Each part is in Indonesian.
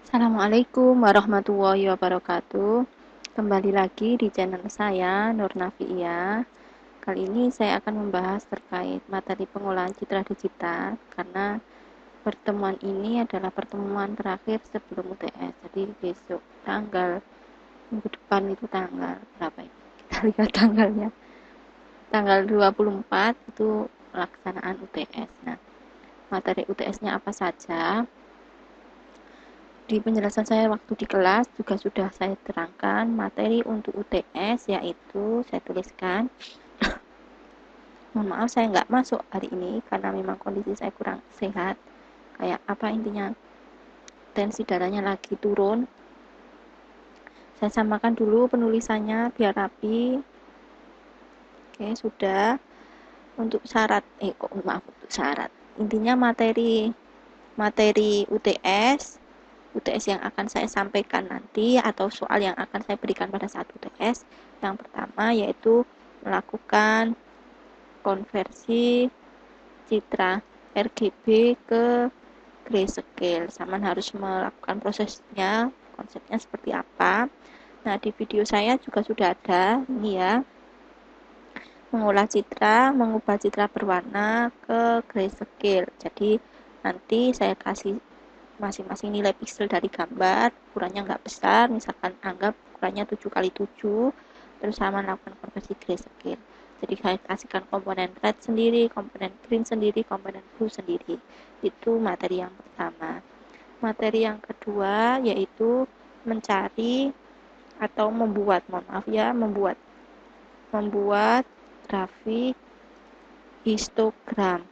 Assalamualaikum warahmatullahi wabarakatuh. Kembali lagi di channel saya, Nur Nafiia. Kali ini saya akan membahas terkait materi pengolahan citra digital karena pertemuan ini adalah pertemuan terakhir sebelum UTS. Jadi besok minggu depan itu tanggal berapa ini? Kita lihat tanggalnya. Tanggal 24 itu pelaksanaan UTS. Nah, materi UTS-nya apa saja? Di penjelasan saya waktu di kelas juga sudah saya terangkan materi untuk UTS, yaitu saya tuliskan. Mohon maaf saya nggak masuk hari ini karena memang kondisi saya kurang sehat. Kayak apa intinya, tensi darahnya lagi turun. Saya samakan dulu penulisannya biar rapi. Oke, sudah. Untuk syarat, untuk syarat. Intinya materi UTS yang akan saya sampaikan nanti atau soal yang akan saya berikan pada saat UTS. Yang pertama yaitu melakukan konversi citra RGB ke grayscale. Saman harus melakukan prosesnya, konsepnya seperti apa. Nah, di video saya juga sudah ada ini ya, mengubah citra berwarna ke grayscale. Jadi nanti saya kasih masing-masing nilai pixel dari gambar, ukurannya nggak besar, misalkan anggap ukurannya 7 kali 7, terus sama melakukan konversi grayscale. Jadi saya kasihkan komponen red sendiri, komponen green sendiri, komponen blue sendiri. Itu materi yang pertama. Materi yang kedua yaitu mencari atau membuat grafik histogram.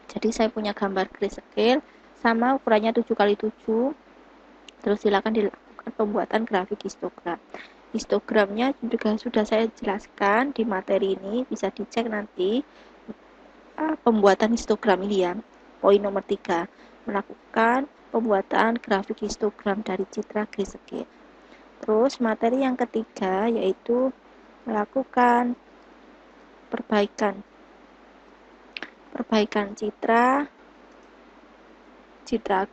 Jadi saya punya gambar grayscale sama ukurannya 7 kali 7. Terus silakan dilakukan pembuatan grafik histogram. Histogramnya juga sudah saya jelaskan di materi ini, bisa dicek nanti pembuatan histogram ini ya. Poin nomor 3, melakukan pembuatan grafik histogram dari citra grayscale. Terus materi yang ketiga yaitu melakukan perbaikan citra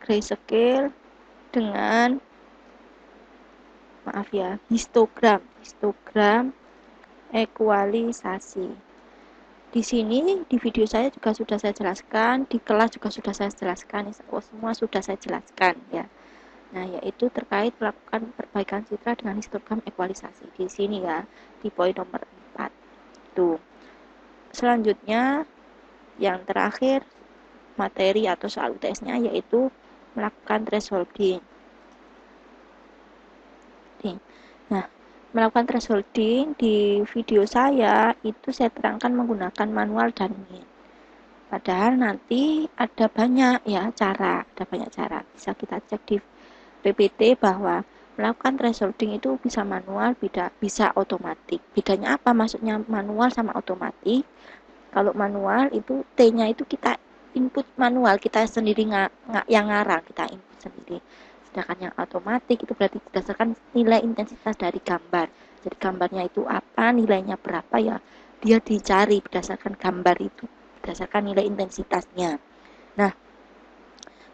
grayscale dengan histogram ekualisasi. Di sini di video saya juga sudah saya jelaskan, di kelas juga sudah saya jelaskan, semua sudah saya jelaskan ya. Nah, yaitu terkait melakukan perbaikan citra dengan histogram ekualisasi. Di sini ya, di poin nomor 4. Tuh. Selanjutnya yang terakhir materi atau soal UTS-nya yaitu melakukan thresholding. Nah, melakukan thresholding di video saya itu saya terangkan menggunakan manual dan min. Padahal nanti ada banyak cara. Bisa kita cek di PPT bahwa melakukan thresholding itu bisa manual, bisa otomatis. Bedanya apa? Maksudnya manual sama otomatis. Kalau manual itu T-nya itu kita input manual, kita sendiri yang ngarang, kita input sendiri. Sedangkan yang otomatis itu berarti berdasarkan nilai intensitas dari gambar. Jadi gambarnya itu apa, nilainya berapa ya, dia dicari berdasarkan gambar itu, berdasarkan nilai intensitasnya. Nah,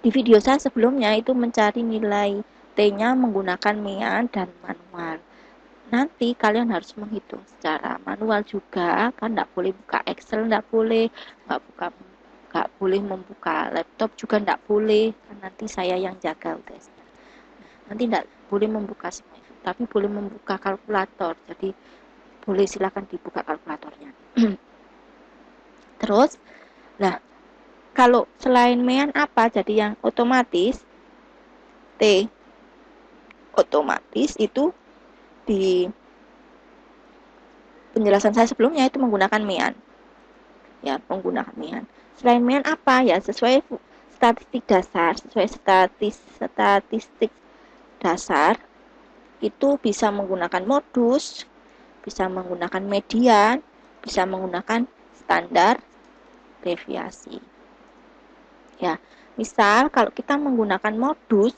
di video saya sebelumnya itu mencari nilai T-nya menggunakan mean dan manual. Nanti kalian harus menghitung secara manual juga, kan nggak boleh buka Excel, nggak boleh membuka laptop juga nggak boleh, kan nanti saya yang jaga guys. Nanti nggak boleh membuka semua itu, tapi boleh membuka kalkulator. Jadi boleh silakan dibuka kalkulatornya. Terus, nah kalau selain mean apa? Jadi yang otomatis T otomatis itu di penjelasan saya sebelumnya itu menggunakan mean. Ya, menggunakan mean. Selain mean apa? Ya, sesuai statistik dasar itu bisa menggunakan modus, bisa menggunakan median, bisa menggunakan standar deviasi. Ya, misal kalau kita menggunakan modus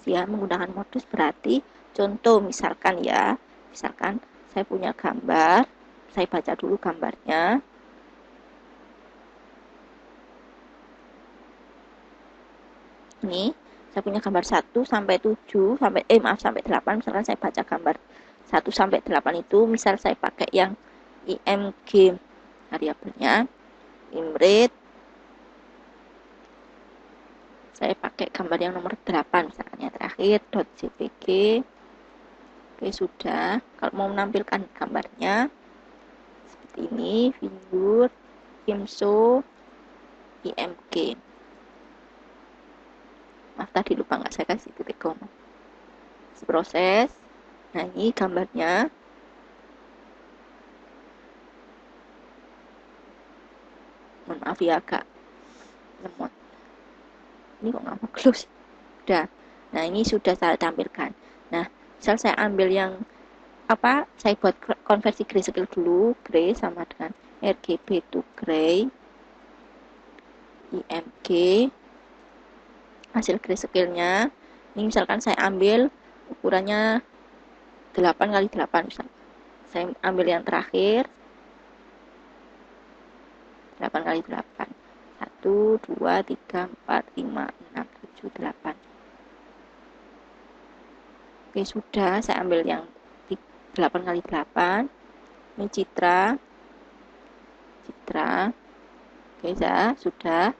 berarti contoh misalkan saya punya gambar, saya baca dulu gambarnya. Ini Saya punya gambar 1 sampai 7 sampai sampai 8. Misalkan saya baca gambar 1 sampai 8 itu, misal saya pakai yang IMG variabelnya, imrate, saya pakai gambar yang nomor 8 misalkan yang terakhir .jpg. Oke, sudah. Kalau mau menampilkan gambarnya seperti ini, figur, imso, IMG. Maaf tadi lupa nggak saya kasih titik koma. Proses. Nah, ini gambarnya. Mohon maaf ya, agak lemot. Ini kok nggak mau close. Udah. Nah, ini sudah saya tampilkan. Nah, misal saya ambil yang apa? Saya buat konversi grayscale dulu. Gray sama dengan RGB to gray. IMG. Hasil grayscale-nya. Ini misalkan saya ambil ukurannya 8 kali 8 misalkan. Saya ambil yang terakhir 8 kali 8. 1, 2, 3, 4, 5, 6, 7, 8. Oke, sudah. Saya ambil yang 8 kali 8. Ini citra. Oke, ya, sudah.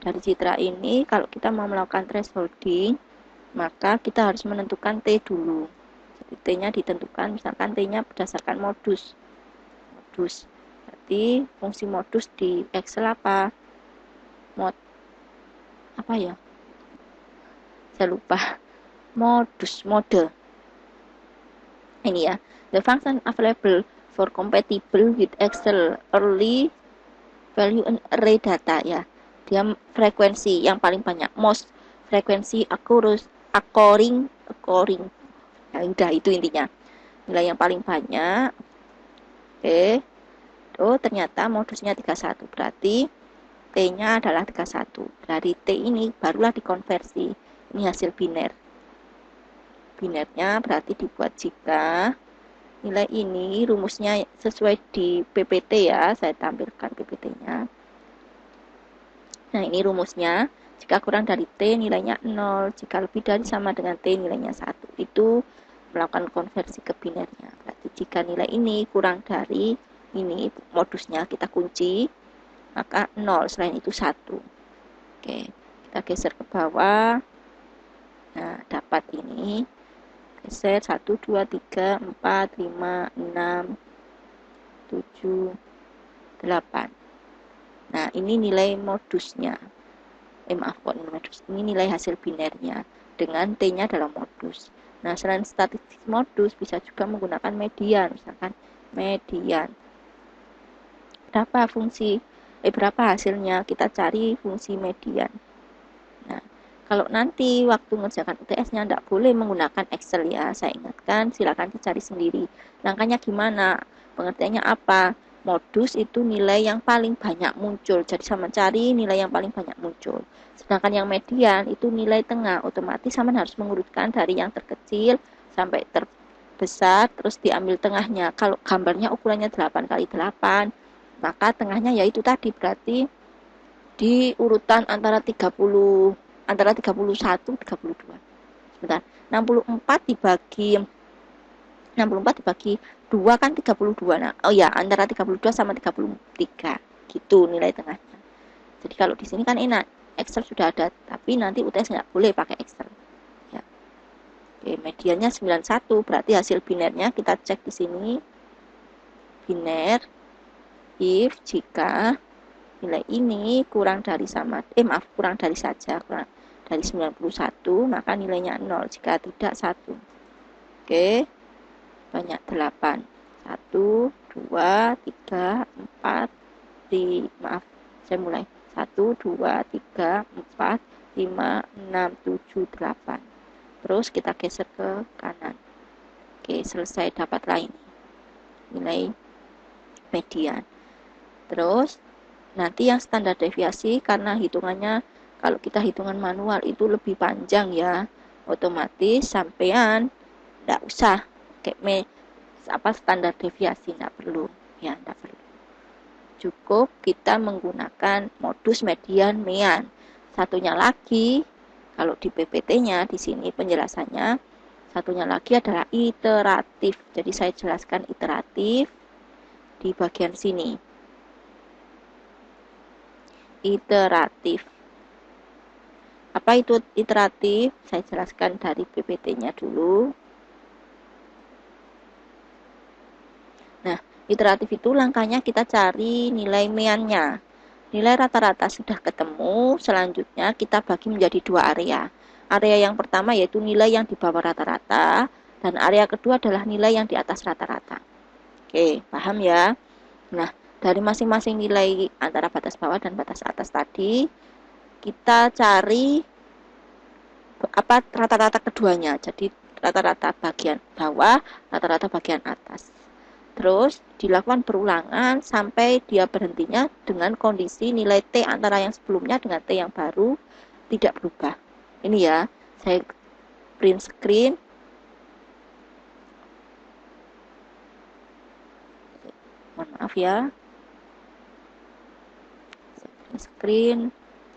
Dari citra ini, kalau kita mau melakukan thresholding, maka kita harus menentukan T dulu. Jadi T-nya ditentukan, misalkan T-nya berdasarkan modus. Berarti fungsi modus di Excel apa? Apa ya? Saya lupa. Mode. Ini ya. The function available for compatible with Excel early value and array data ya. Dia frekuensi yang paling banyak, most frekuensi occurring. Ya, udah itu intinya. Nilai yang paling banyak. Oke. Oh, ternyata modusnya 31. Berarti T-nya adalah 31. Dari T ini barulah dikonversi. Ini hasil biner. Binernya berarti dibuat jika nilai ini rumusnya sesuai di PPT ya. Saya tampilkan PPT-nya. Nah, ini rumusnya. Jika kurang dari T nilainya 0, jika lebih dari sama dengan T nilainya 1. Itu melakukan konversi ke binernya. Berarti jika nilai ini kurang dari ini modusnya kita kunci, maka 0, selain itu 1. Oke, kita geser ke bawah. Nah, dapat ini. Geser 1, 2, 3, 4, 5, 6, 7, 8. Nah, ini nilai modusnya. Maaf kok modus. Ini nilai hasil binernya dengan T-nya dalam modus. Nah, selain statistik modus bisa juga menggunakan median, misalkan median. Berapa hasilnya? Kita cari fungsi median. Nah, kalau nanti waktu mengerjakan UTS-nya tidak boleh menggunakan Excel ya. Saya ingatkan, silakan dicari sendiri. Langkahnya gimana? Pengertiannya apa? Modus itu nilai yang paling banyak muncul. Jadi sama cari nilai yang paling banyak muncul. Sedangkan yang median itu nilai tengah. Otomatis sama harus mengurutkan dari yang terkecil sampai terbesar, terus diambil tengahnya. Kalau gambarnya ukurannya 8 kali 8, maka tengahnya yaitu tadi, berarti di urutan antara 31, 32. Sebentar. 64 dibagi 2 kan 32. Nah, oh ya, antara 32 sama 33. Gitu nilai tengahnya. Jadi kalau di sini kan enak, Excel sudah ada, tapi nanti UTS nggak boleh pakai Excel. Ya. Oke, mediannya 91, berarti hasil binernya kita cek di sini. Biner if jika nilai ini kurang dari saja, kurang dari 91, maka nilainya 0, jika tidak 1. Oke, banyak 8. 1, 2, 3, 4, saya mulai. 1, 2, 3, 4, 5, 6, 7, 8. Terus kita geser ke kanan. Oke, selesai, dapatlah ini nilai median. Terus nanti yang standar deviasi, karena hitungannya kalau kita hitungan manual itu lebih panjang ya, otomatis sampean tidak usah kayak standar deviasi, tidak perlu ya, tidak perlu. Cukup kita menggunakan modus median mean. Satunya lagi Kalau di PPT-nya di sini penjelasannya satunya lagi adalah iteratif. Jadi saya jelaskan iteratif di bagian sini. Iteratif. Apa itu iteratif? Saya jelaskan dari PPT-nya dulu. Nah, iteratif itu langkahnya kita cari nilai mean-nya. Nilai rata-rata sudah ketemu, selanjutnya kita bagi menjadi dua area. Area yang pertama yaitu nilai yang di bawah rata-rata, dan area kedua adalah nilai yang di atas rata-rata. Oke, paham ya? Nah, dari masing-masing nilai antara batas bawah dan batas atas tadi, kita cari apa rata-rata keduanya. Jadi rata-rata bagian bawah, rata-rata bagian atas. Terus dilakukan berulangan sampai dia berhentinya dengan kondisi nilai T antara yang sebelumnya dengan T yang baru tidak berubah. Ini ya, saya print screen. Mohon maaf ya. Saya print screen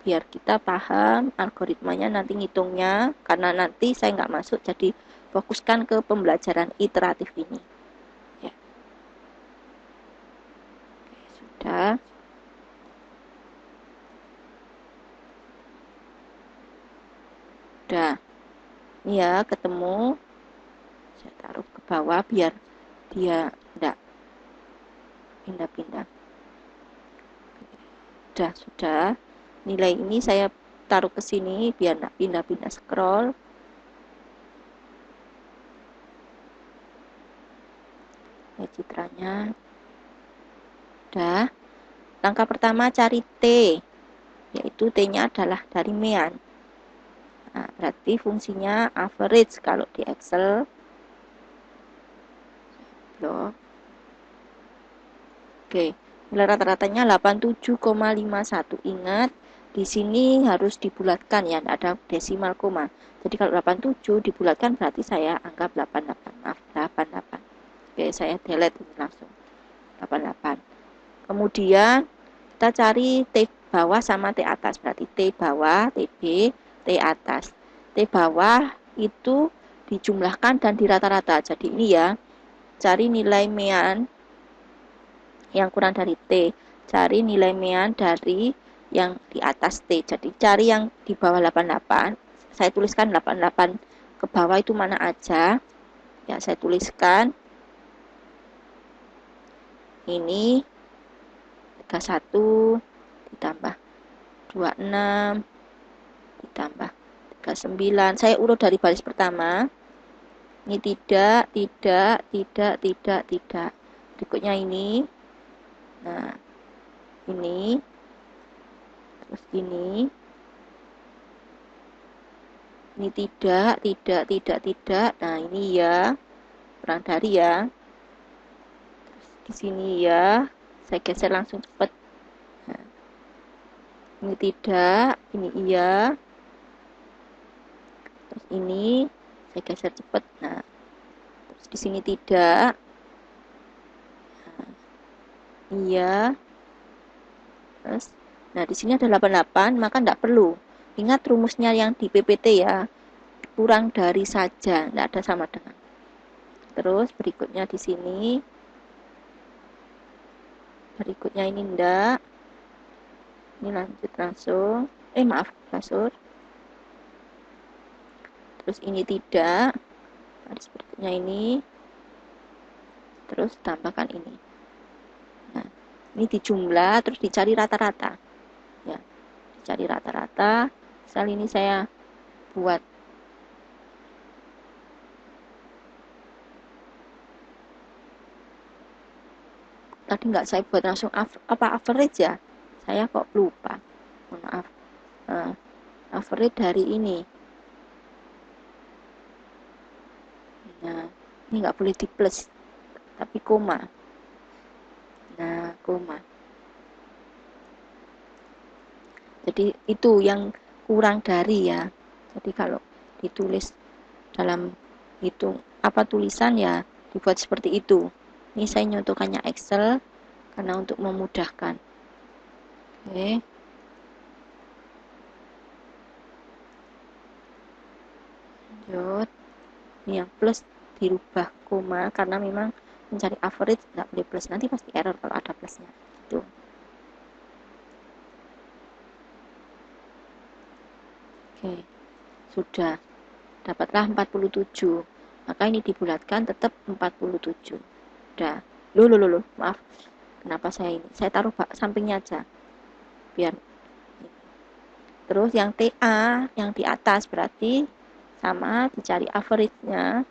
biar kita paham algoritmanya nanti ngitungnya, karena nanti saya nggak masuk, jadi fokuskan ke pembelajaran iteratif ini. Ya. Oke, sudah. Udah. Ini ya, ketemu. Saya taruh ke bawah biar dia enggak pindah-pindah. Sudah. Nilai ini saya taruh ke sini biar enggak pindah-pindah scroll. Ya, citranya. Udah. Langkah pertama cari T, yaitu T-nya adalah dari mean. Nah, berarti fungsinya average kalau di Excel. Loh. Oke, nilai rata-ratanya 87,51. Ingat, di sini harus dibulatkan ya, tidak ada desimal koma. Jadi kalau 87 dibulatkan berarti saya anggap 88. Maaf, 88. Oke, saya delete ini langsung. 88. Kemudian kita cari T bawah sama T atas. Berarti T bawah, TB, T atas. T bawah itu dijumlahkan dan dirata-rata. Jadi ini ya, cari nilai mean yang kurang dari T. Cari nilai mean dari yang di atas T. Jadi cari yang di bawah 88. Saya tuliskan 88 ke bawah itu mana aja. Ya, saya tuliskan. Ini 31 ditambah 26 ditambah 39. Saya urut dari baris pertama. Ini tidak. Berikutnya ini. Nah, ini. Terus ini. Ini tidak. Nah, ini ya. Kurang dari ya. Terus di sini ya. Saya geser langsung cepat. Nah, ini tidak, ini iya. Terus ini saya geser cepat. Nah, terus di sini tidak. Nah, iya. Terus, nah di sini ada 88, maka tidak perlu. Ingat rumusnya yang di PPT ya. Kurang dari saja, tidak ada sama dengan. Terus berikutnya di sini. Berikutnya ini enggak. Ini lanjut langsung. Maaf, langsung. Terus ini tidak. Baris berikutnya ini. Terus tambahkan ini. Nah, ini dijumlah terus dicari rata-rata. Ya, dicari rata-rata. Misal ini saya buat tadi nggak saya buat langsung average ya, saya kok lupa, mohon maaf. Nah, average dari ini. Nah, ini nggak boleh di plus tapi koma. Nah, koma. Jadi itu yang kurang dari ya. Jadi kalau ditulis dalam hitung apa tulisan ya dibuat seperti itu. Ini saya nyontohkannya Excel karena untuk memudahkan. Oke. lanjut. Ini yang plus dirubah koma karena memang mencari average nggak boleh plus, nanti pasti error kalau ada plusnya gitu. Oke, sudah dapatlah 47, maka ini dibulatkan tetap 47. Udah. Loh, maaf, kenapa saya taruh sampingnya aja biar. Terus yang TA yang di atas berarti sama, dicari average-nya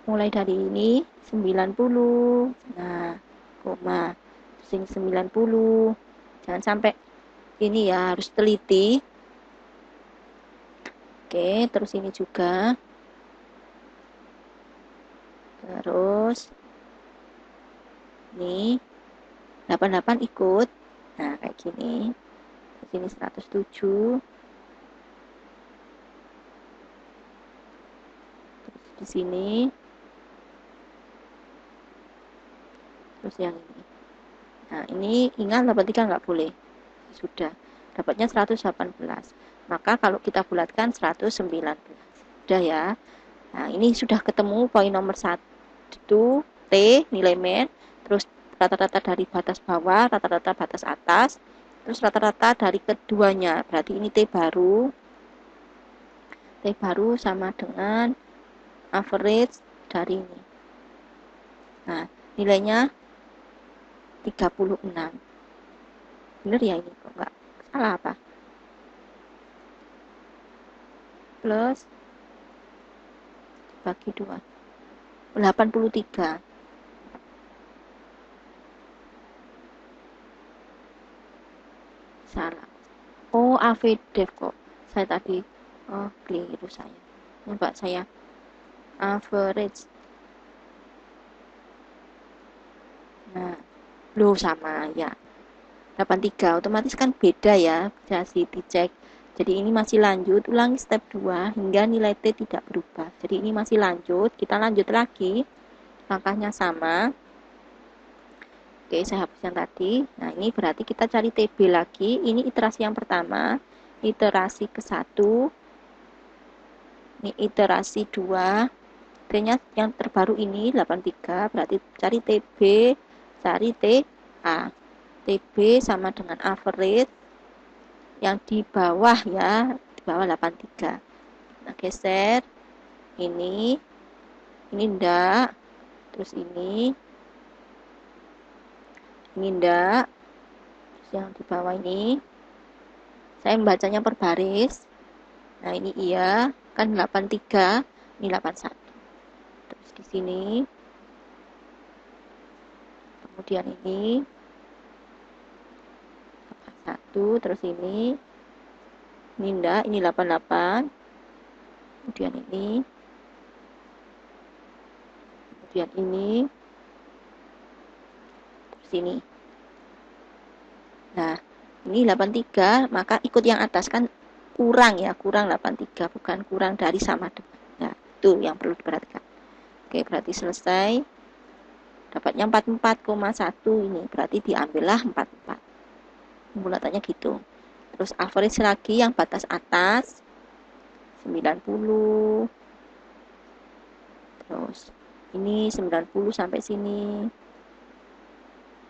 mulai dari ini 90. Nah, koma sing 90. Jangan sampai ini ya, harus teliti. Oke, terus ini juga. Terus ini 88 ikut. Nah, kayak gini. Di sini 107. Terus di sini. Terus yang ini. Nah, ini ingat 83 nggak boleh. Sudah. Dapatnya 118. Maka kalau kita bulatkan 119. Sudah ya. Nah, ini sudah ketemu poin nomor 1 T nilai min, terus rata-rata dari batas bawah, rata-rata batas atas, terus rata-rata dari keduanya. Berarti ini T baru. T baru sama dengan average dari ini. Nah, nilainya 36. Bener ya ini kok enggak salah apa? Plus bagi 2. 83. Salah. Oh, AVDEV kok. Saya tadi keliru saya. Coba saya average. Nah, loh sama ya. 83 otomatis kan beda ya, jadi dicek. Jadi ini masih lanjut, ulangi step 2 hingga nilai T tidak berubah. Jadi ini masih lanjut, kita lanjut lagi. Langkahnya sama. Oke, saya hapus yang tadi. Nah, ini berarti kita cari TB lagi. Ini iterasi yang pertama, iterasi ke-1. Ini iterasi 2. T-nya yang terbaru ini 83, berarti cari TB, cari TA. TB sama dengan average yang di bawah ya, di bawah 83. Nah, geser ini enggak, terus ini enggak, terus yang di bawah ini saya membacanya per baris. Nah, ini iya, kan 83, ini 81. Terus di sini, kemudian ini 81, terus ini enggak, ini 88. Kemudian ini, terus ini. Nah, ini 83, maka ikut yang atas kan kurang ya, kurang 83, bukan kurang dari sama dengan. Nah, itu yang perlu diperhatikan. Oke, berarti selesai. Dapatnya 44,1 ini, berarti diambillah 44. Bulatannya gitu. Terus average lagi yang batas atas 90. Terus ini 90 sampai sini.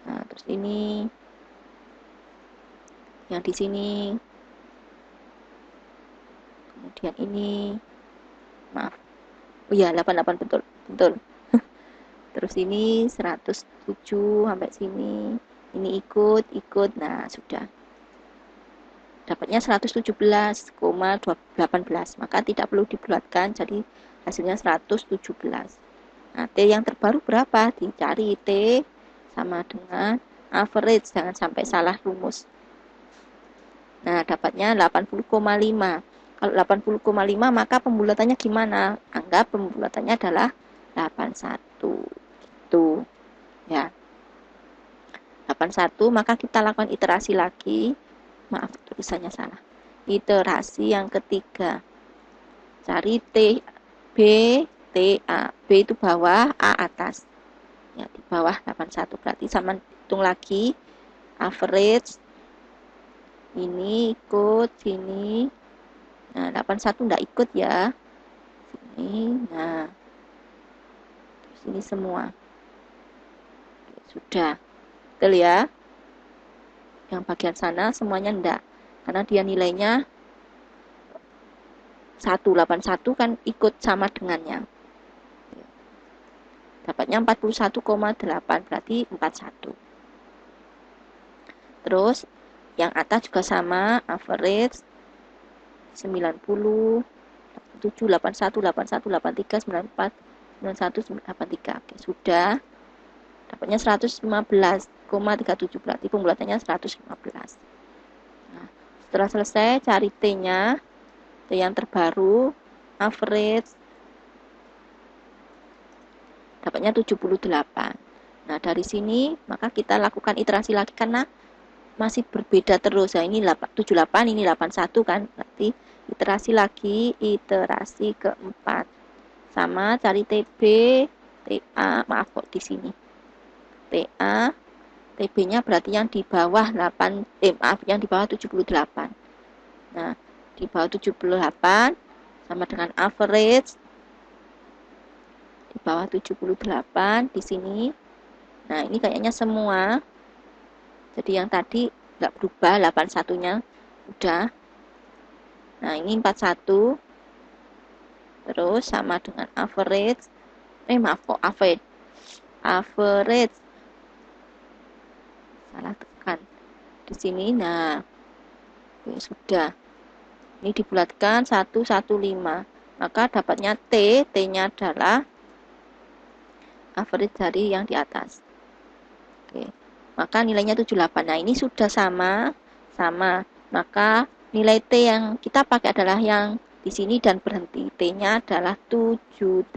Nah, terus ini yang di sini. Kemudian ini. Maaf. Oh iya, 88 betul. Betul. Terus ini 107 sampai sini. Ini ikut. Nah, sudah. Dapatnya 117,18. Maka tidak perlu dibulatkan, jadi hasilnya 117. Nah, T yang terbaru berapa? Dicari T sama dengan average, jangan sampai salah rumus. Nah, dapatnya 80,5. Kalau 80,5 maka pembulatannya gimana? Anggap pembulatannya adalah 81. Gitu. Ya. 81, maka kita lakukan iterasi lagi. Maaf, tulisannya salah. Iterasi yang ketiga. Cari T, B, T, A. B itu bawah, A atas. Ya, di bawah 81. Berarti sama hitung lagi. Average. Ini ikut, sini. Nah, 81 enggak ikut ya. Ini, nah, terus ini semua. Oke, sudah, betul ya. Yang bagian sana semuanya enggak, karena dia nilainya 181 kan ikut sama dengannya. Dapatnya 41,8, berarti 41. Terus yang atas juga sama, average 90, 7, 81, 81, 83, 94, 91, 83. Oke, sudah. Dapatnya 115,37, berarti pembulatannya 115. Nah, setelah selesai cari T-nya, T yang terbaru, average, dapatnya 78. Nah, dari sini maka kita lakukan iterasi lagi karena masih berbeda terus. Nah, ini 78, ini 81 kan. Berarti iterasi lagi, iterasi keempat. Sama cari TB, TA, maaf kok di sini. TA, TB-nya berarti yang di bawah 8, yang di bawah 78. Nah, di bawah 78 sama dengan average di bawah 78 di sini. Nah, ini kayaknya semua. Jadi yang tadi nggak berubah, 81-nya udah. Nah, ini 41. Terus sama dengan average. Maaf kok average. Average. Salah tekan. Di sini, nah. Oke, sudah. Ini dibulatkan 115. Maka dapatnya T. T-nya adalah average dari yang di atas. Oke. Maka nilainya 78. Nah, ini sudah sama. Maka nilai T yang kita pakai adalah yang di sini dan berhenti. T-nya adalah 78.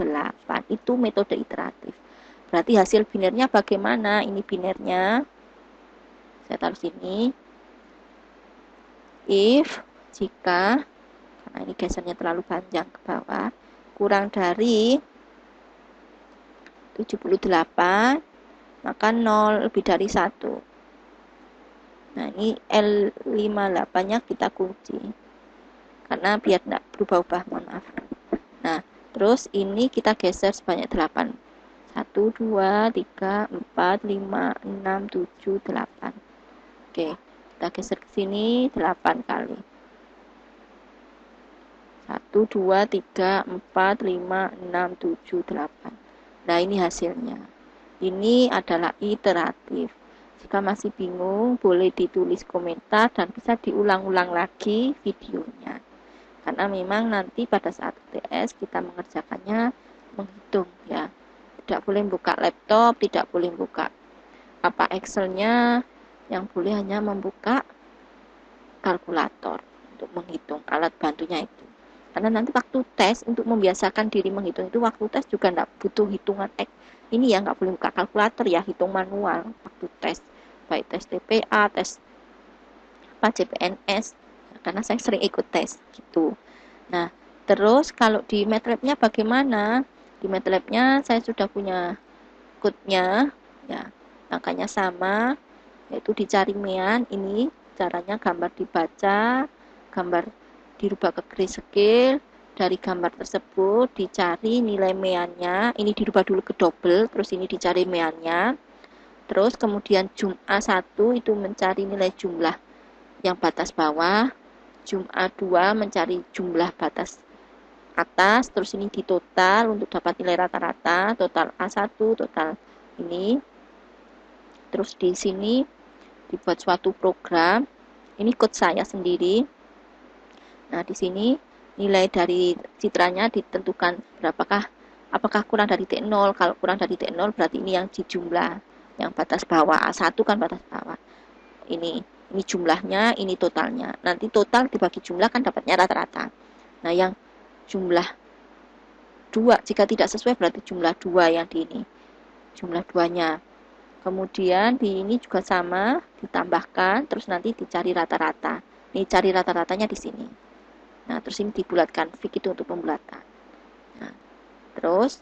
Itu metode iteratif. Berarti hasil binernya bagaimana? Ini binernya. Saya taruh sini. If, jika, karena ini gesernya terlalu panjang ke bawah, kurang dari 78, maka 0 lebih dari 1. Nah, ini L58-nya kita kunci. Karena biar tidak berubah-ubah, mohon maaf. Nah, terus ini kita geser sebanyak 8. 1, 2, 3, 4, 5, 6, 7, 8. Oke, kita geser ke sini 8 kali. 1, 2, 3, 4, 5, 6, 7, 8. Nah, ini hasilnya. Ini adalah iteratif. Jika masih bingung, boleh ditulis komentar dan bisa diulang-ulang lagi videonya. Karena memang nanti pada saat UTS kita mengerjakannya menghitung ya. Tidak boleh buka laptop, tidak boleh buka apa Excel-nya, yang boleh hanya membuka kalkulator untuk menghitung, alat bantunya itu. Karena nanti waktu tes, untuk membiasakan diri menghitung itu, waktu tes juga tidak butuh hitungan ini ya, nggak boleh buka kalkulator ya, hitung manual waktu tes, baik tes TPA, tes CPNS, karena saya sering ikut tes gitu. Nah, terus kalau di MATLAB-nya bagaimana? Di MATLAB-nya saya sudah punya code-nya ya, angkanya sama, yaitu dicari mean. Ini caranya gambar dibaca, gambar dirubah ke grayscale. Dari gambar tersebut dicari nilai meannya, ini dirubah dulu ke double, terus ini dicari meannya. Terus kemudian zoom A1 itu mencari nilai jumlah yang batas bawah, zoom A2 mencari jumlah batas atas, terus ini ditotal untuk dapat nilai rata-rata, total A1, total ini. Terus di sini dibuat suatu program, ini code saya sendiri. Nah, di sini nilai dari citranya ditentukan apakah kurang dari T0. Kalau kurang dari T0 berarti ini yang di jumlah, yang batas bawah. A1 kan batas bawah. Ini jumlahnya, ini totalnya. Nanti total dibagi jumlah kan dapatnya rata-rata. Nah, yang jumlah 2 jika tidak sesuai berarti jumlah 2 yang di ini. Jumlah 2-nya. Kemudian di ini juga sama, ditambahkan terus nanti dicari rata-rata. Ini cari rata-ratanya di sini. Nah, terus ini dibulatkan, fix itu untuk pembulatan. Nah, terus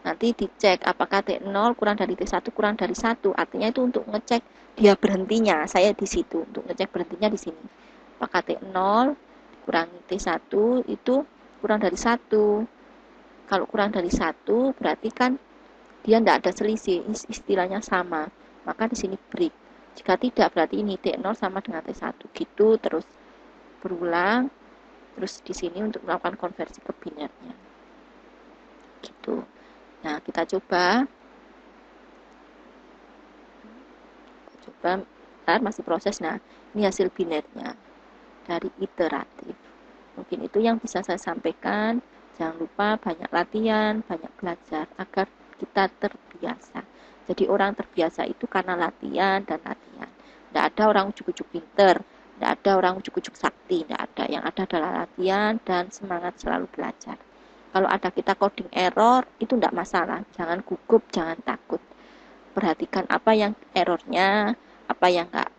nanti dicek apakah T0 kurang dari T1 kurang dari 1. Artinya itu untuk ngecek dia berhentinya. Saya di situ untuk ngecek berhentinya di sini. Apakah T0 kurangi T1 itu kurang dari 1. Kalau kurang dari 1 berarti kan dia tidak ada selisih, istilahnya sama. Maka di sini break. Jika tidak berarti ini T0 sama dengan T1 gitu, terus berulang. Terus di sini untuk melakukan konversi ke binernya. Gitu. Nah, kita coba masih proses. Nah, ini hasil binernya dari iteratif. Mungkin itu yang bisa saya sampaikan. Jangan lupa banyak latihan, banyak belajar agar kita terbiasa. Jadi orang terbiasa itu karena latihan dan latihan. Tidak ada orang ujuk-ujuk pinter, tidak ada orang ujuk-ujuk sakti, tidak ada. Yang ada adalah latihan dan semangat selalu belajar. Kalau ada kita coding error, itu tidak masalah. Jangan gugup, jangan takut. Perhatikan apa yang errornya, apa yang enggak,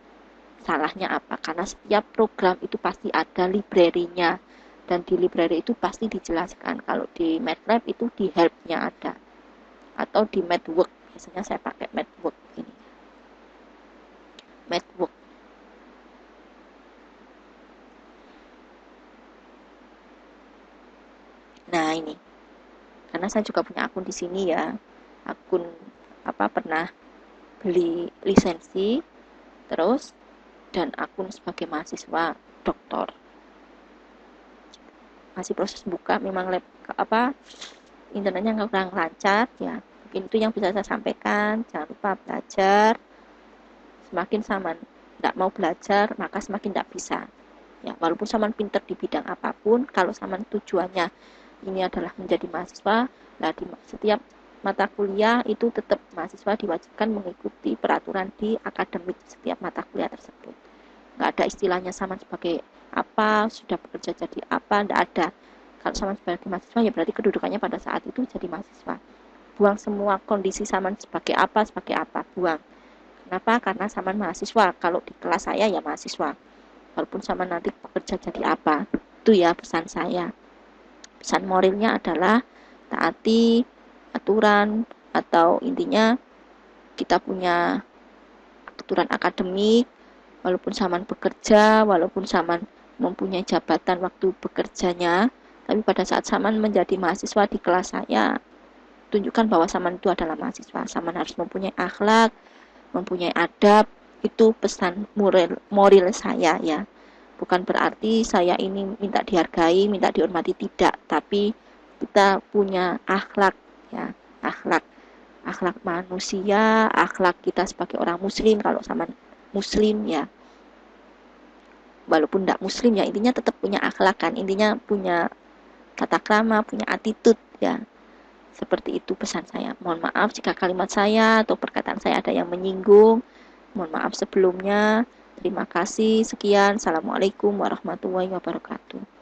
salahnya apa. Karena setiap program itu pasti ada library-nya. Dan di library itu pasti dijelaskan. Kalau di MATLAB itu di help-nya ada. Atau di MathWork. Biasanya saya pakai MathWork ini. MathWork. Nah, ini. Karena saya juga punya akun di sini ya. Akun pernah beli lisensi terus dan akun sebagai mahasiswa doktor. Masih proses buka, memang internetnya kurang lancar ya. Mungkin itu yang bisa saya sampaikan. Jangan lupa belajar. Semakin Saman tidak mau belajar, maka semakin tidak bisa. Ya, walaupun Saman pinter di bidang apapun, kalau Saman tujuannya ini adalah menjadi mahasiswa, nah di setiap mata kuliah itu tetap mahasiswa diwajibkan mengikuti peraturan di akademik setiap mata kuliah tersebut. Nggak ada istilahnya Saman sebagai apa, sudah bekerja jadi apa, nggak ada. Kalau Saman sebagai mahasiswa ya berarti kedudukannya pada saat itu jadi mahasiswa. Buang semua kondisi Saman sebagai apa, buang. Kenapa? Karena Saman mahasiswa. Kalau di kelas saya ya mahasiswa. Walaupun Saman nanti bekerja jadi apa, itu ya pesan saya. Pesan moralnya adalah taati aturan, atau intinya kita punya aturan akademik. Walaupun Saman bekerja, walaupun Saman mempunyai jabatan waktu bekerjanya, tapi pada saat Saman menjadi mahasiswa di kelas saya, tunjukkan bahwa Saman itu adalah mahasiswa. Saman harus mempunyai akhlak, mempunyai adab. Itu pesan moral saya ya. Bukan berarti saya ini minta dihargai, minta dihormati, tidak, tapi kita punya akhlak ya, akhlak manusia, akhlak kita sebagai orang muslim. Kalau sama muslim ya, walaupun tidak muslim ya, intinya tetap punya akhlak kan, intinya punya tata krama, punya attitude ya. Seperti itu pesan saya. Mohon maaf jika kalimat saya atau perkataan saya ada yang menyinggung. Mohon maaf sebelumnya. Terima kasih. Sekian. Assalamualaikum warahmatullahi wabarakatuh.